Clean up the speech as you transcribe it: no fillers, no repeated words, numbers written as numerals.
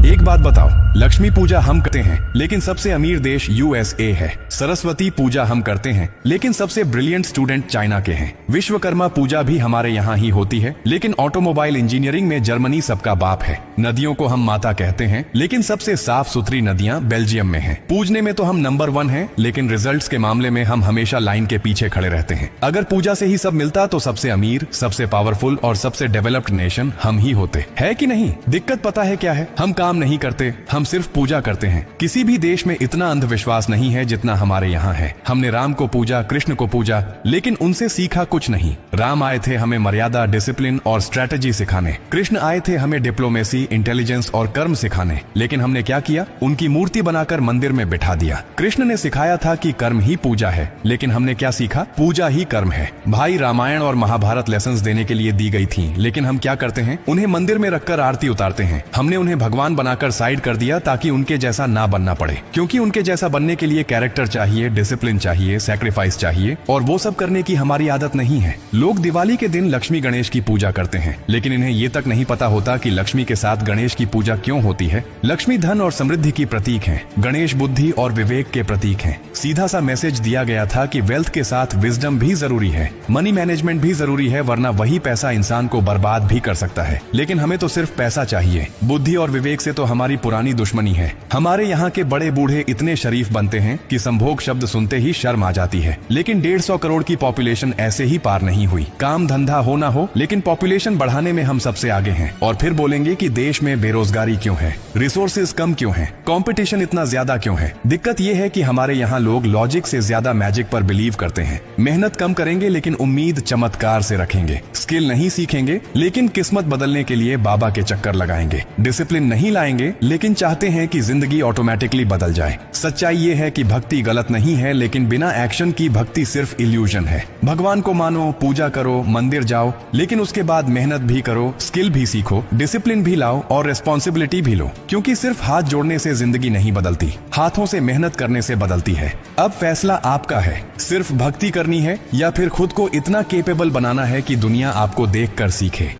एक बात बताओ, लक्ष्मी पूजा हम करते हैं लेकिन सबसे अमीर देश यूएसए है। सरस्वती पूजा हम करते हैं लेकिन सबसे ब्रिलियंट स्टूडेंट चाइना के हैं। विश्वकर्मा पूजा भी हमारे यहाँ ही होती है लेकिन ऑटोमोबाइल इंजीनियरिंग में जर्मनी सबका बाप है। नदियों को हम माता कहते हैं लेकिन सबसे साफ सुथरी नदियाँ बेल्जियम में हैं। पूजने में तो हम नंबर 1 हैं लेकिन रिजल्ट्स के मामले में हम हमेशा लाइन के पीछे खड़े रहते हैं। अगर पूजा से ही सब मिलता तो सबसे अमीर, सबसे पावरफुल और सबसे डेवलप्ड नेशन हम ही होते, है कि नहीं? दिक्कत पता है क्या है? हम काम नहीं करते, हम सिर्फ पूजा करते हैं। किसी भी देश में इतना अंधविश्वास नहीं है जितना हमारे यहाँ है। हमने राम को पूजा, कृष्ण को पूजा, लेकिन उनसे सीखा कुछ नहीं। राम आए थे हमें मर्यादा, डिसिप्लिन और स्ट्रेटेजी सिखाने। कृष्ण आए थे हमें डिप्लोमेसी, इंटेलिजेंस और कर्म सिखाने। लेकिन हमने क्या किया? उनकी मूर्ति बनाकर मंदिर में बिठा दिया। कृष्ण ने सिखाया था कि कर्म ही पूजा है, लेकिन हमने क्या सीखा? पूजा ही कर्म है। भाई, रामायण और महाभारत लेसन्स देने के लिए दी गई थी, लेकिन हम क्या करते हैं? उन्हें मंदिर में रखकर आरती उतारते हैं। हमने उन्हें भगवान बनाकर साइड कर दिया ताकि उनके जैसा ना बनना पड़े, क्योंकि उनके जैसा बनने के लिए कैरेक्टर चाहिए, डिसिप्लिन चाहिए, सैक्रिफाइस चाहिए, और वो सब करने की हमारी आदत नहीं है। लोग दिवाली के दिन लक्ष्मी गणेश की पूजा करते हैं, लेकिन इन्हें ये तक नहीं पता होता कि लक्ष्मी के साथ गणेश की पूजा क्यों होती है। लक्ष्मी धन और समृद्धि की प्रतीक है, गणेश बुद्धि और विवेक के प्रतीक हैं। सीधा सा मैसेज दिया गया था कि वेल्थ के साथ विजडम भी जरूरी है, मनी मैनेजमेंट भी जरूरी है, वरना वही पैसा इंसान को बर्बाद भी कर सकता है। लेकिन हमें तो सिर्फ पैसा चाहिए, बुद्धि और विवेक से तो हमारी पुरानी दुश्मनी है। हमारे यहाँ के बड़े बूढ़े इतने शरीफ बनते हैं कि संभोग शब्द सुनते ही शर्म आ जाती है। लेकिन 150 करोड़ की पॉपुलेशन ऐसे ही पार नहीं हुई। काम धंधा हो ना हो, लेकिन पॉपुलेशन बढ़ाने में हम सबसे आगे हैं। और फिर बोलेंगे कि देश में बेरोजगारी क्यों है, रिसोर्सेज कम क्यों है, कंपटीशन इतना ज्यादा क्यों है? दिक्कत यह है कि हमारे यहाँ लोग लॉजिक से ज्यादा मैजिक पर बिलीव करते हैं। मेहनत कम करेंगे लेकिन उम्मीद चमत्कार से रखेंगे। स्किल नहीं सीखेंगे लेकिन किस्मत बदलने के लिए बाबा के चक्कर लगाएंगे। डिसिप्लिन नहीं लाएंगे लेकिन चाहते हैं कि जिंदगी ऑटोमेटिकली बदल जाए। सच्चाई ये है कि भक्ति गलत नहीं है, लेकिन बिना एक्शन की भक्ति सिर्फ इल्यूजन है। भगवान को मानो, पूजा करो, मंदिर जाओ, लेकिन उसके बाद मेहनत भी करो, स्किल भी सीखो, डिसिप्लिन भी लाओ और रिस्पॉन्सिबिलिटी भी लो, क्योंकि सिर्फ हाथ जोड़ने से जिंदगी नहीं बदलती, हाथों से मेहनत करने से बदलती है। अब फैसला आपका है, सिर्फ भक्ति करनी है या फिर खुद को इतना केपेबल बनाना है कि दुनिया आपको देखकर सीखे।